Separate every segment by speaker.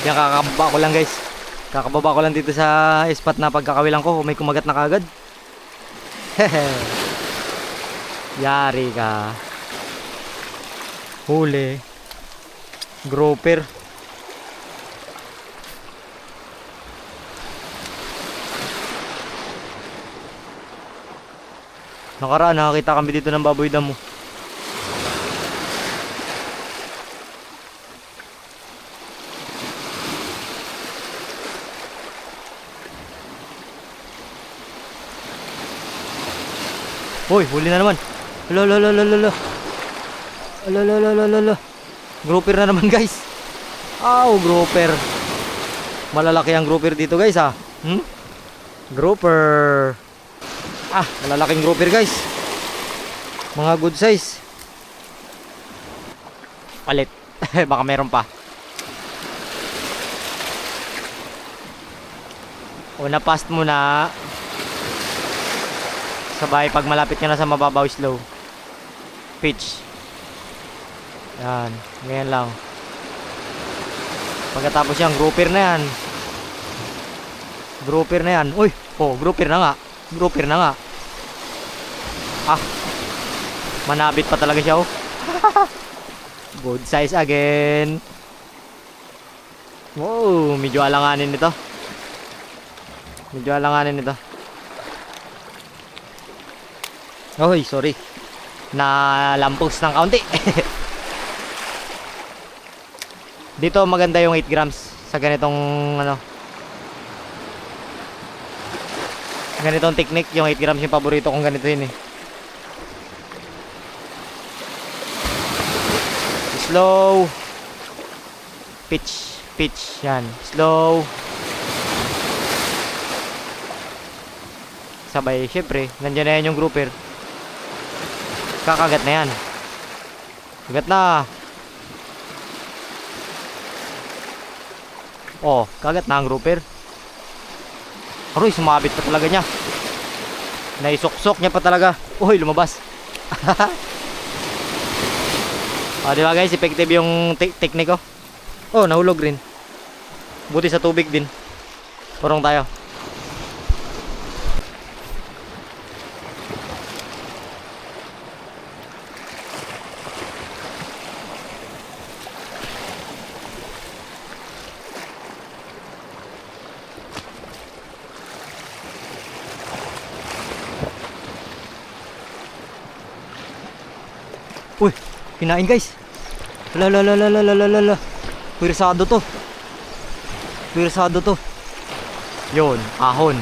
Speaker 1: Yan, kakababa ko lang guys. Kakababa ko lang dito sa spot na pagkakawilang ko. May kumagat na kagad. Yari ka. Huli. Grouper. Nakaraan nakakita kami dito ng baboy damo. Hoy, huli na naman. Alo, alo, alo, alo, alo. Alo, alo, alo, alo, alo. Grouper na naman guys. Aw, grouper. Malalaki ang grouper dito guys ha. Grouper. Ah, malalaking grouper guys. Mga good size. Palit. Baka meron pa. Una past muna. Sabay pag malapit ka na sa mababaw, slow. Pitch. Yan, ganyan lang. Pagkatapos yan, grouper na yan. Grouper na yan. Uy, oh, grouper na nga. Grouper na nga. Ah, manabit pa talaga siya oh. Good size again. Wow, medyo alanganin ito. Medyo alanganin ito. Oy, sorry. Nalampos ng kaunti. Dito maganda yung 8 grams sa ganitong ano. Ganitong technique, yung 8 grams yung paborito kong ganito yun eh. Slow. Pitch, pitch, yan. Slow. Sabay, syempre, nandiyan na yan yung grouper. Kakagat na yan. Kagat na. Oh, kagat na ang grouper. Aroy, sumabit pa talaga niya. Naisuksok niya pa talaga. Uy, lumabas. Oh, di ba guys, effective yung technique ko. Oh, nahulog rin. Buti sa tubig din. Turong tayo. Uy, kinain guys. Lalalalalalala. Pirsado to. Pirsado to. Yun, ahon.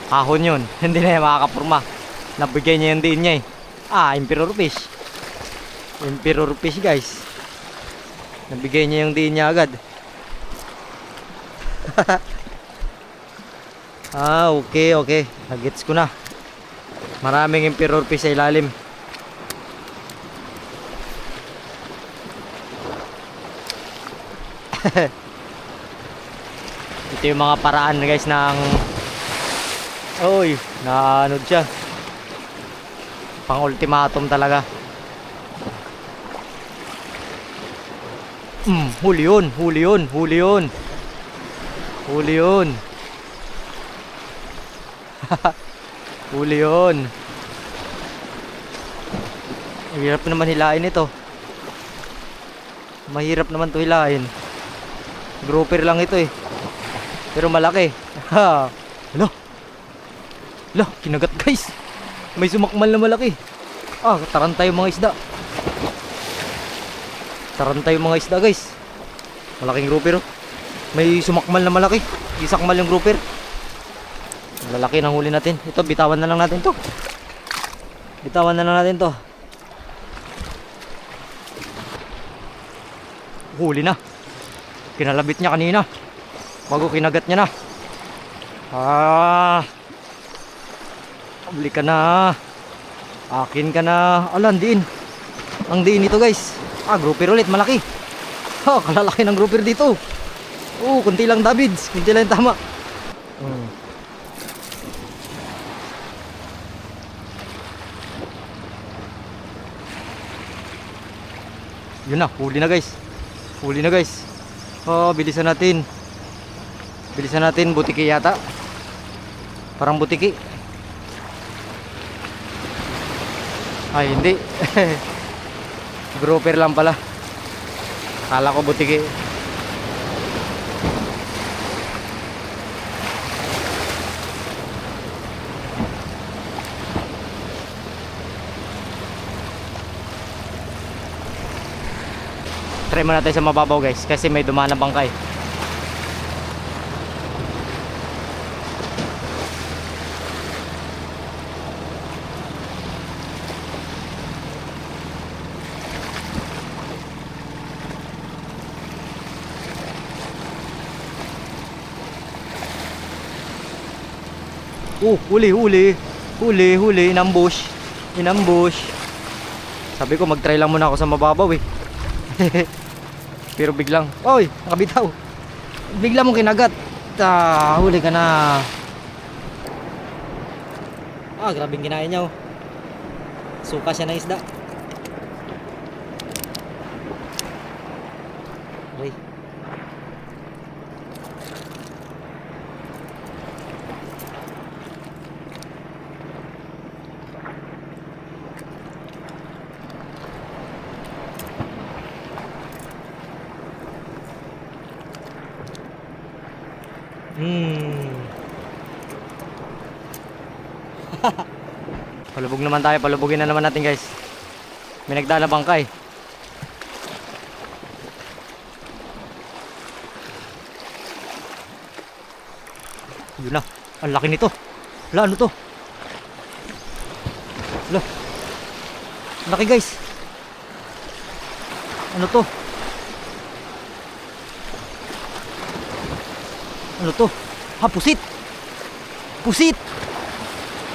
Speaker 1: Ahon yun. Hindi na yan makakapurma. Nabigay niya yung diin niya eh. Ah, emperor fish. Emperor fish guys. Nabigay niya yung diin niya agad. Ah, okay, okay. Nagets ko na. Maraming emperor fish sa ilalim. Ito yung mga paraan guys ng oy, naanod siya. Pang ultimatum talaga. Huli yun, huli yun, huli yun. Huli yun. Huli yun. Mahirap naman hilain ito. Mahirap naman to hilain. Grouper lang ito eh. Pero malaki. Ha. Alo. Alo, kinagat guys. May sumakmal na malaki. Ah, tarantay yung mga isda. Tarantay yung mga isda guys. Malaking grouper oh. May sumakmal na malaki. Isakmal yung grouper. Lalaki ng huli natin. Ito, bitawan na lang natin to. Bitawan na lang natin to. Huli na. Kinalabit niya kanina. Bago kinagat niya na. Ah. Balik ka na. Akin ka na. Alan, diin. Ang diin nito guys. Ah, grouper ulit. Malaki. Ha, kalalaki ng grouper dito. Oh, kunti lang Davids. Kunti lang yung tama. Yun na, huli na guys. Huli na guys. Oh, bilisan natin. Bilisan natin, butiki yata. Parang butiki. Ay, hindi. Grouper lang pala. Kala ko butiki. Try mo natin sa mababaw guys, kasi may dumaan na bangkay. Huli, inambush. Sabi ko mag-try lang muna ako sa mababaw eh. Pero biglang, oy, nakabitaw. Bigla mong kinagat. Huli ka na. Grabing kinain niya oh. Suka siya ng isda. Aray. Palubog naman tayo, palubogin na naman natin guys. May nagdala bangkay. Yun na, ang laki nito. Wala, ano to? Wala, laki guys. Ano to? Ano to? Pusit.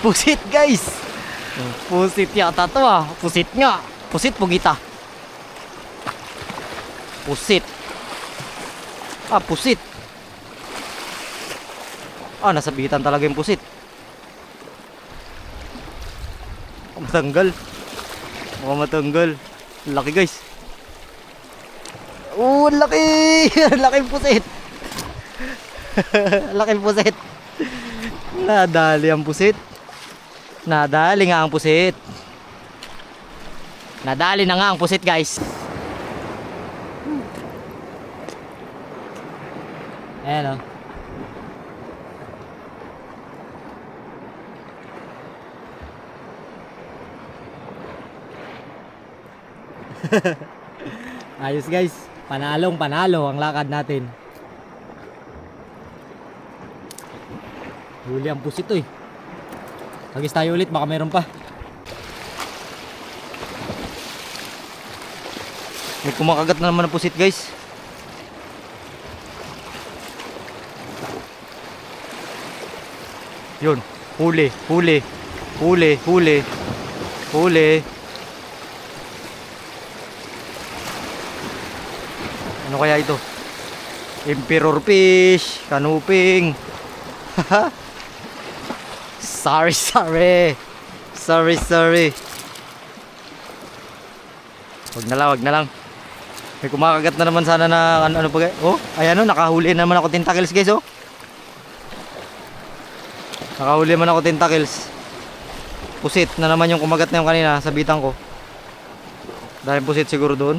Speaker 1: Pusit guys. Pusit yata to Pusit nga. Pusit pugita. Pusit. Pusit. Nasabitan talaga yung pusit. Matanggal. Mukhang matanggal. Laki guys. Laki. Laking pusit. Laking pusit. Nadali ang pusit. Nadali nga ang pusit. Nadali na nga ang pusit guys. Ayan o. Ayos guys. Panalo ang lakad natin. Huli ang pusit to eh. Hagis tayo ulit, baka meron pa. May kumakagat na naman ang pusit guys. Yun, huli. Ano kaya ito? Emperor fish, kanuping. Sorry. Wag na lang. May kumakagat na naman sana na ano pa guys. Ayan nakahuli naman ako tentacles guys Nakahuli naman ako tentacles. Pusit na naman yung kumagat na yung kanina sa bitang ko. Dahil pusit siguro doon.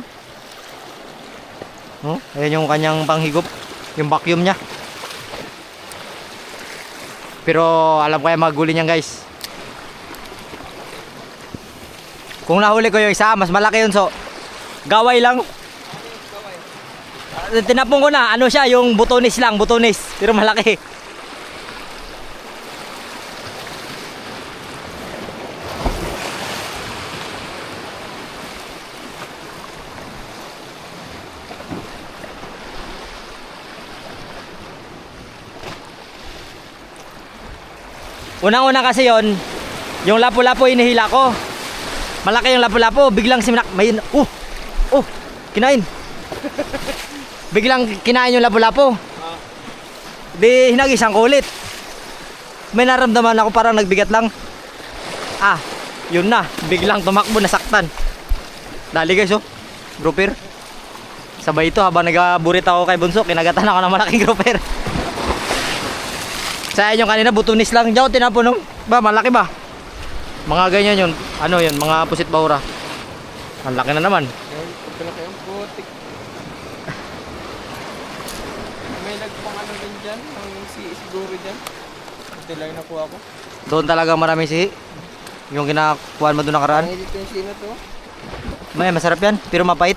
Speaker 1: Ayan yung kanyang panghigop, yung vacuum niya. Pero alam ko yung maghuli niyan guys. Kung nahuli ko yung isa, mas malaki yun gaway lang. Tinapong ko na, ano siya, yung butonis lang, pero malaki. Unang-una kasi yung lapu-lapu inihila ko. Malaki yung lapu-lapu, biglang kinain. Biglang kinain yung lapu-lapu. Di hinagisan ko ulit. May naramdaman ako parang nagbigat lang. Yun na, biglang tumakbo, nasaktan. Dali guys grouper. Sabay ito habang nagaburit ako kay Bunso, kinagatan ako ng malaking grouper. Sa inyo kanina butunis lang diyan tinapon nung ba malaki ba? Mga ganyan yun. Ano yun, mga pusit bahura. Ang laki na naman.
Speaker 2: Pagkalaki ang putik. May nagpang ano din dyan, ang siguro dyan. Ito lang nakuha ko.
Speaker 1: Doon talaga marami si yung kinakuha mo doon nakaraan.
Speaker 2: Ang edit yung sino to?
Speaker 1: May masarap yan, pero mapait.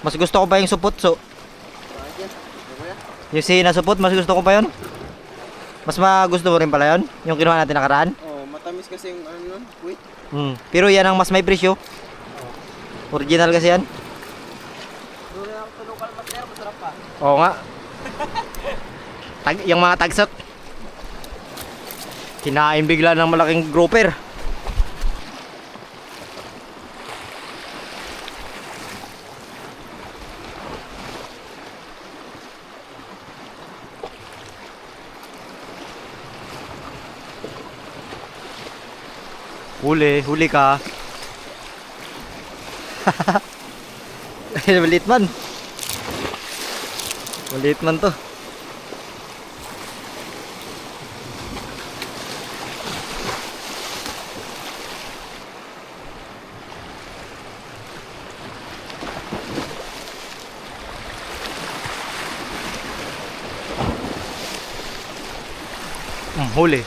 Speaker 1: Mas gusto ko pa yung supot.
Speaker 2: Dyan. Ito ba yan?
Speaker 1: Yung si nasupot, mas gusto ko pa yun. Mas magusto mo rin pala yun, yung kinuha natin nakaraan.
Speaker 2: Oh, matamis kasi yung ano nun. Wait.
Speaker 1: Pero yan ang mas may presyo. Original kasi yan.
Speaker 2: Doon na ako sa local master, masarap pa.
Speaker 1: Oo nga. Yung mga tagsot. Kinain bigla ng malaking grouper. Huli ka. Maliit man. Maliit man to. Huli.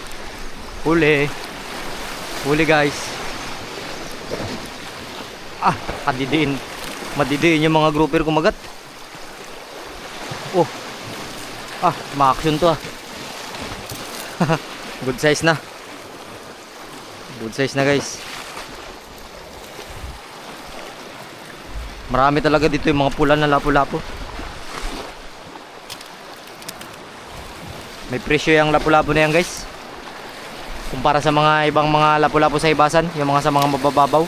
Speaker 1: Huli guys. Madidiin yung mga grouper kumagat. Oh. Ma-action to. Good size na. Good size na guys. Marami talaga dito yung mga pula na lapu-lapu. May presyo yung lapu-lapu na yan guys. Kumpara sa mga ibang mga lapu-lapu sa ibasan, yung mga sa mga mabababaw.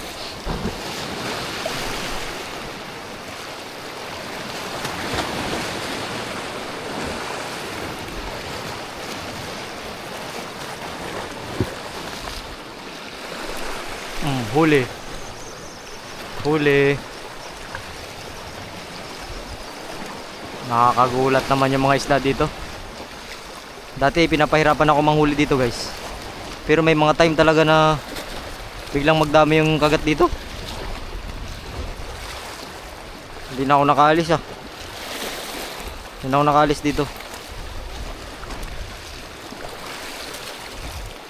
Speaker 1: Huli. Nakakagulat naman yung mga isda dito. Dati pinapahirapan ako manghuli dito guys. Pero may mga time talaga na biglang magdami yung kagat dito. Hindi na ako nakaalis Hindi na ako nakaalis dito.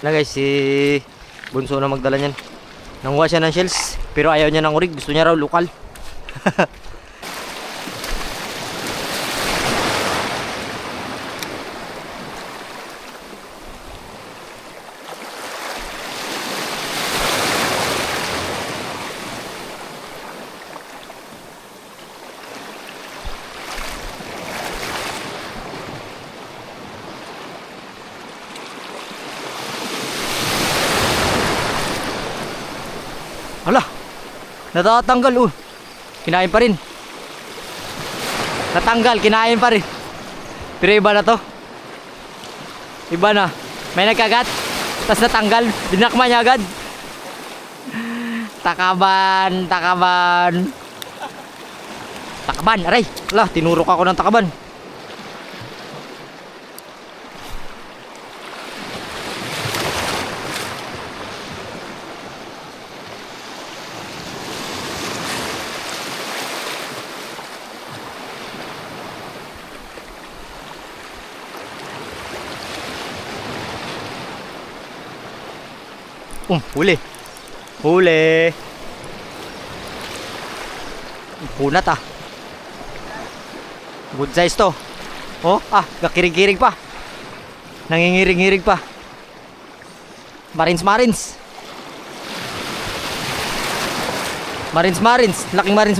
Speaker 1: Na guys, si Bunso na magdala niyan. Nanguha siya ng shells, pero ayaw niya ng urig. Gusto niya raw lokal. Hala, natatanggal kinain pa rin. Natanggal, kinain pa rin. Pero iba na to. Iba na. May nagkagat, tas natanggal, dinakma niya agad. Takaban, aray. Hala, tinurok ako ng takaban. Huli. Punat Good size to. Kakirig-kirig pa. Nangingirig-ngirig pa. Marins. Laking marins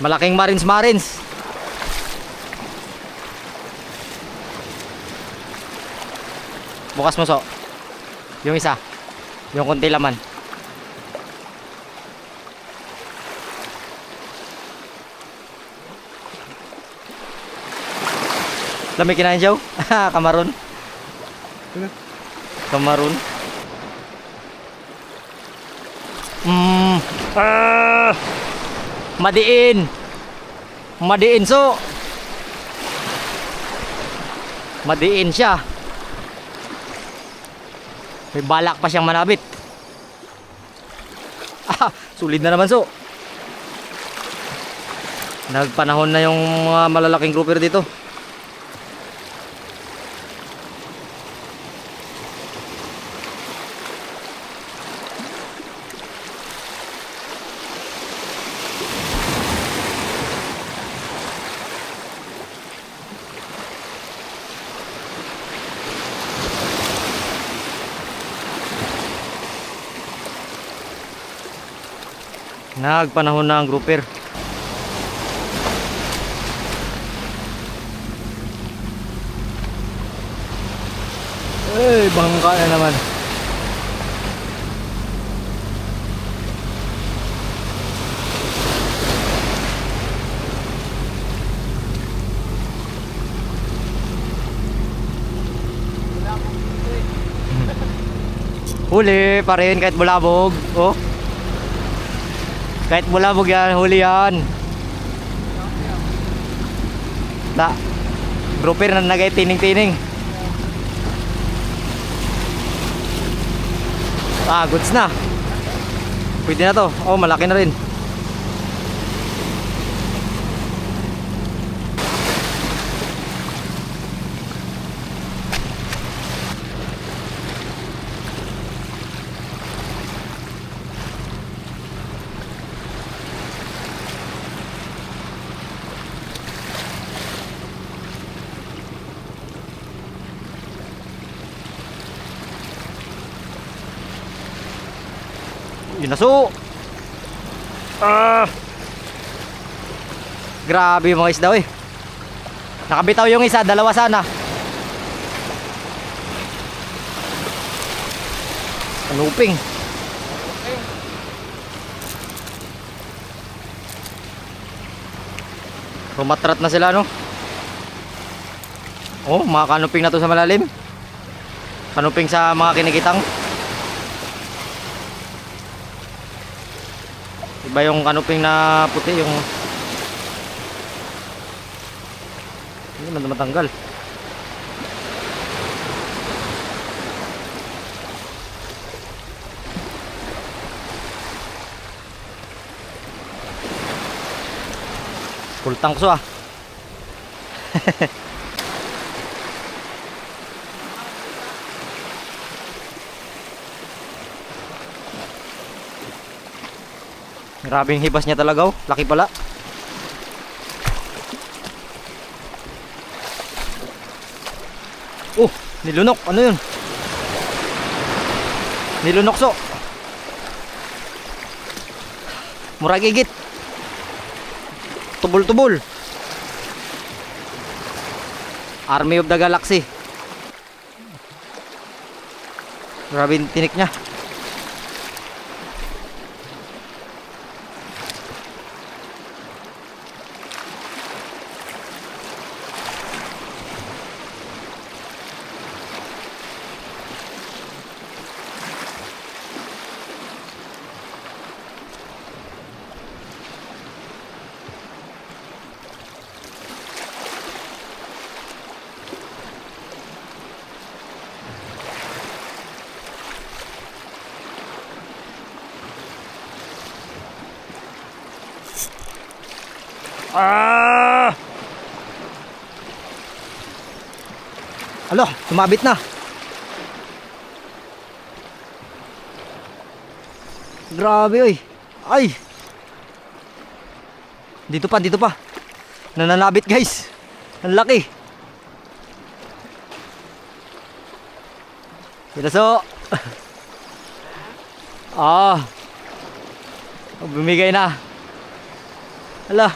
Speaker 1: Malaking marins. Bukas mo yung isa. Yung konti laman. Lami kinain siya. Kamaron. Madiin. Madiin so. Madiin siya. May balak pa siyang manabit. Sulit na naman so. Nagpanahon na yung mga malalaking grouper dito. Nagpanahon na ang grouper. Bangka na naman. Huli pa rin kahit bulabog. Oh. Kahit bulabog yan, huli yan. Grouper na nagay tining-tining. Goods na. Pwede na to. Oh, malaki na rin. Yun na so. Grabe yung mga isda eh. Nakabitaw yung isa, dalawa sana. Kanuping. Rumatrat na sila no. Oh, mga kanuping na to sa malalim. Kanuping sa mga kinikitang. Iba yung kanuping na puti, yung hindi man matanggal. Full tank so ah. Grabe yung hibas niya talaga oh. Laki pala. Oh, nilunok. Ano yun? Nilunok so. Muragigit. Tubol-tubol. Army of the Galaxy. Grabe yung tinik niya. Alo, sumabit na. Grabe oy. Ay. Dito pa. Nananabit guys. Ang laki. Piraso. Bumigay na. Hala.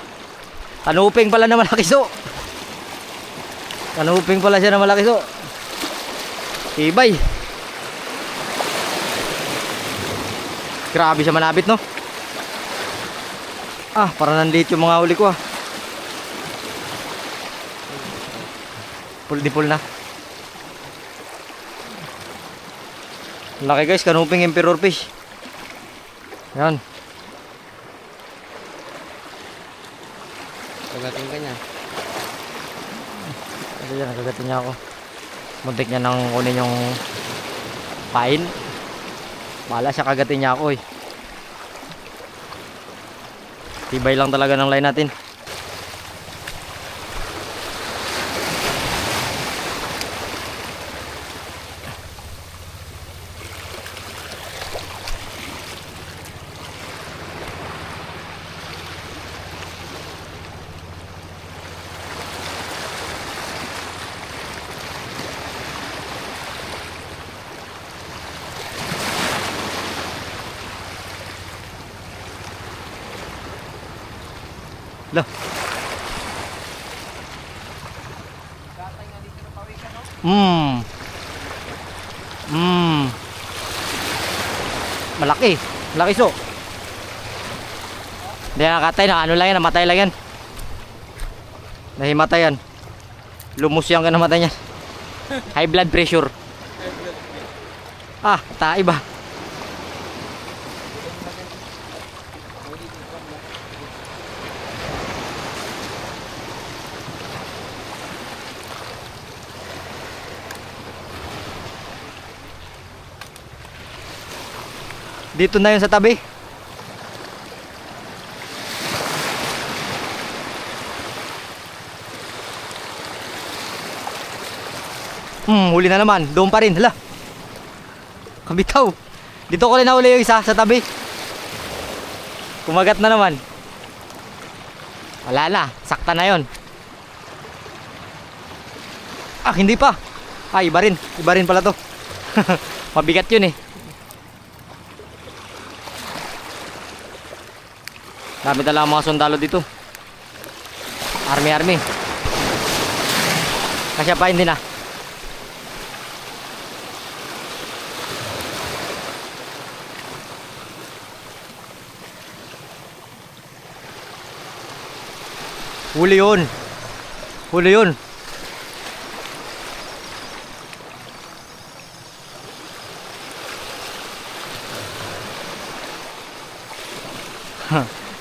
Speaker 1: Kanuping pala na malaki so. Kanuping pala siya na malaki so. Ibay. Grabe siya manabit no. Para nandito yung mga huli ko Full di full na. Laki guys, kanuping emperor fish. Yan.
Speaker 2: Kagatin ka niya.
Speaker 1: Kasi yan, nagagatin niya ako. Muntik niya nang kunin yung pain. Bahala siya, kagatin niya ako eh. Tibay lang talaga ng line natin. Lah,
Speaker 2: Gatay nga dito na pawikan, no?
Speaker 1: Malaki. Malaki so. Hindi nakatay na. Ano lang yan. Namatay lang yan. Nahimatay yan. Lumus yan ka namatay niya. High blood pressure. Ah, tae ba? Dito na yun sa tabi. Huli na naman. Doon pa rin. Hala. Kabitaw. Dito ko rin nahuli yung isa sa tabi. Kumagat na naman. Wala na. Sakta na yon. Ah, hindi pa. Ah, iba rin. Iba rin pala to. Mabigat yun eh. Dami talaga mga sundalo dito. Army. Kasya pa hindi na. Huli yun. Huli yun.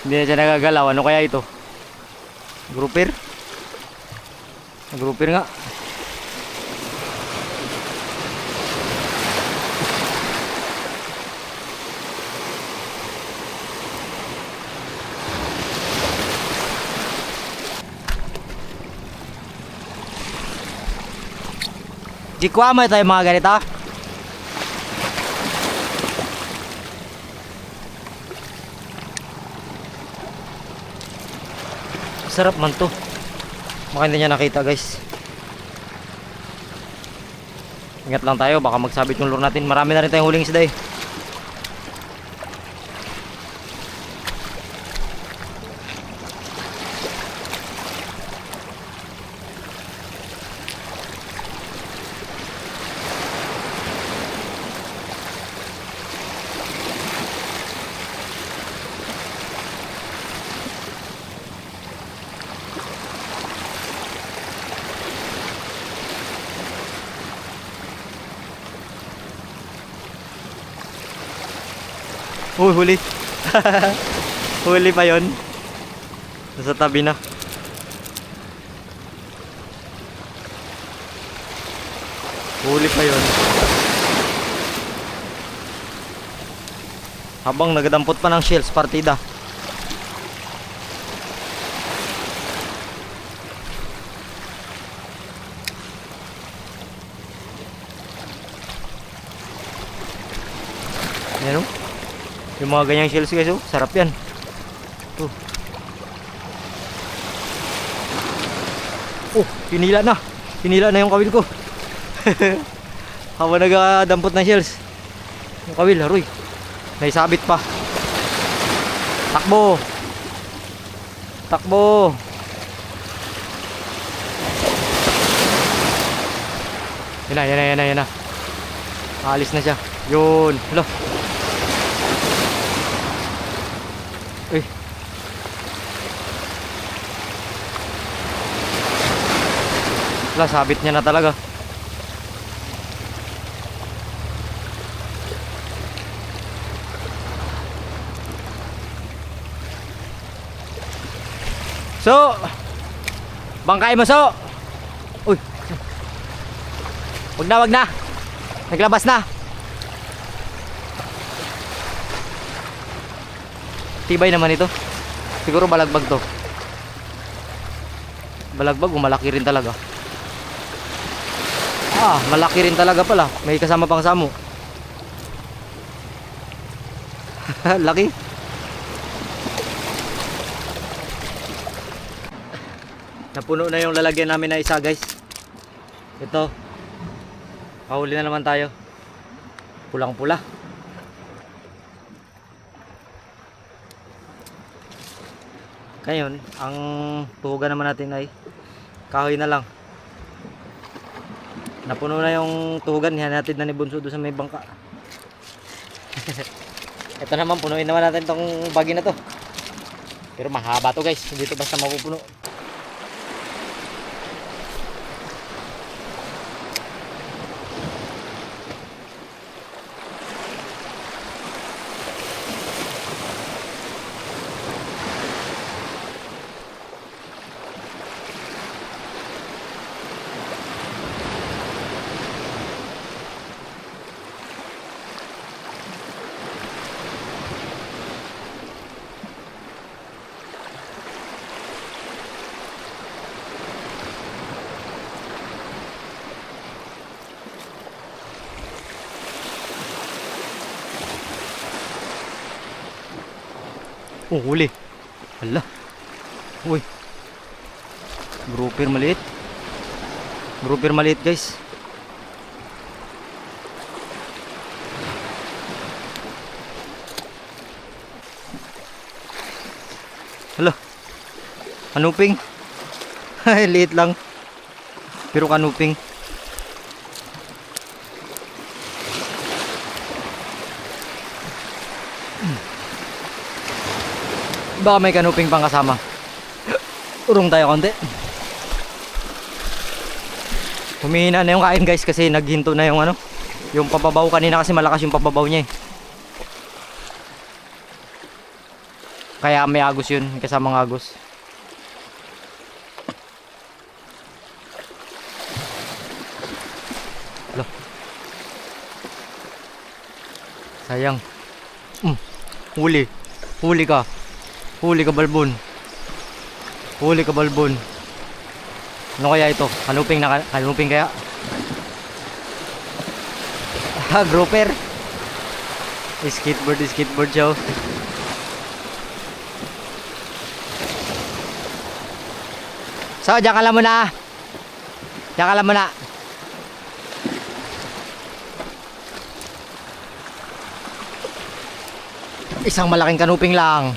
Speaker 1: Hindi na siya nagagalaw. Ano kaya ito? Grouper? Grouper nga. Jikwa mo tayo mga ganito. Sarap man to. Baka hindi niya nakita guys. Ingat lang tayo, baka magsabit yung lure natin. Marami na rin tayong huling isda eh. Uy, huli. Huli pa yon. Nasa tabi na. Huli pa yon. Habang nagadampot pa ng shells partida. Yan o. Yung mga ganyang shells guys, oh, sarap yan. Oh. Oh, pinila na. Pinila na yung kawil ko. Habang nagadampot ng shells. Yung kawil, haroy. Naisabit pa. Takbo. Takbo. Yan na. Alis na siya. Yun. Hello. Uy. Wala, sabit niya na talaga. So, Bangkay mo, so. Uy. Wag na, wag na. Naglabas na. Tibay naman ito. Siguro balagbag to. Balagbag o malaki rin talaga. Ah, malaki rin talaga pala. May kasama pang samo. Laki. Napuno na yung lalagyan namin na isa, guys. Ito. Kahuli na naman tayo. Pulang-pula. Ngayon, ang tuhugan naman natin ay kahoy na lang. Napuno na yung tuhugan, hinatid na ni Bunso doon sa may bangka. Ito naman, punuin naman natin tong bagi na to. Pero mahaba to, guys, hindi to basta mapupuno. Oh, huli. Hala. Uy. Grouper maliit. Grouper maliit, guys. Hala. Kanuping. Ay, liit lang. Pero kanuping. Baka may kanuping pang kasama. Urong tayo konti. Humihina na yung kain, guys, kasi naghinto na yung ano, yung pababaw kanina, kasi malakas yung pababaw niya eh. Kaya may agos yun, kasamang agos. Loh. Sayang. Huli. Huli ka. Huli ka, balbon. Huli ka, balbon. Ano kaya ito? Kanuping na kanuping kaya? Ah, grouper. Skateboard, skateboard siya. So, diyan ka lang muna. Diyan ka lang muna. Isang malaking kanuping lang.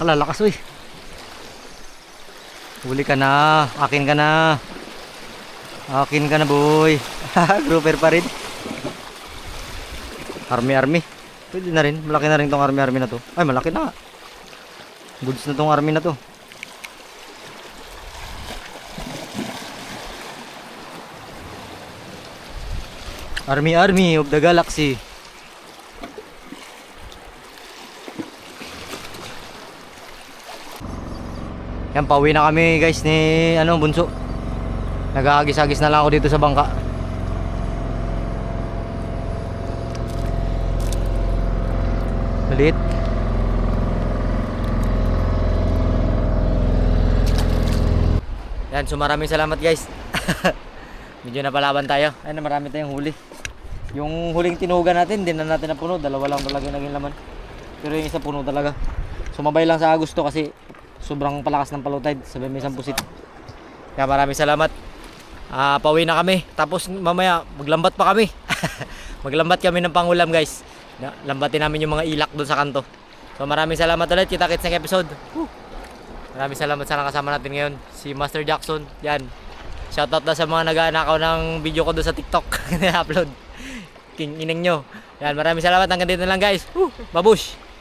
Speaker 1: Lalakas, uy. Huli ka na. Akin ka na. Akin ka na, boy. Grouper pa rin. Army. Pwede na rin. Malaki na rin tong army na to. Ay, malaki na nga. Goods na tong army na to. Army of the galaxy. Yan, pauwi na kami, guys, ni Bunso. Nag-aagis-agis na lang ako dito sa bangka. Maliit. Yan, so maraming salamat, guys. Medyo napalaban tayo. Ayun, marami tayong huli. Yung huling tinugan natin, hindi na natin napuno. Dalawa lang talaga yung naging laman. Pero yung isa puno talaga. Sumabay lang sa Agosto kasi sobrang palakas ng palutide, sabi may isang pusit. Kaya maraming salamat. Pauwi na kami. Tapos mamaya maglambat pa kami. Maglambat kami ng pangulam, guys. Lambatin namin yung mga ilak doon sa kanto. So maraming salamat ulit. Kita-kits next episode. Maraming salamat sa nakasama natin ngayon. Si Master Jackson. Yan. Shoutout na sa mga nag-aanakaw ng video ko doon sa TikTok. Na-upload. King ineng nyo. Yan, maraming salamat. Hanggang dito na lang guys. Babush!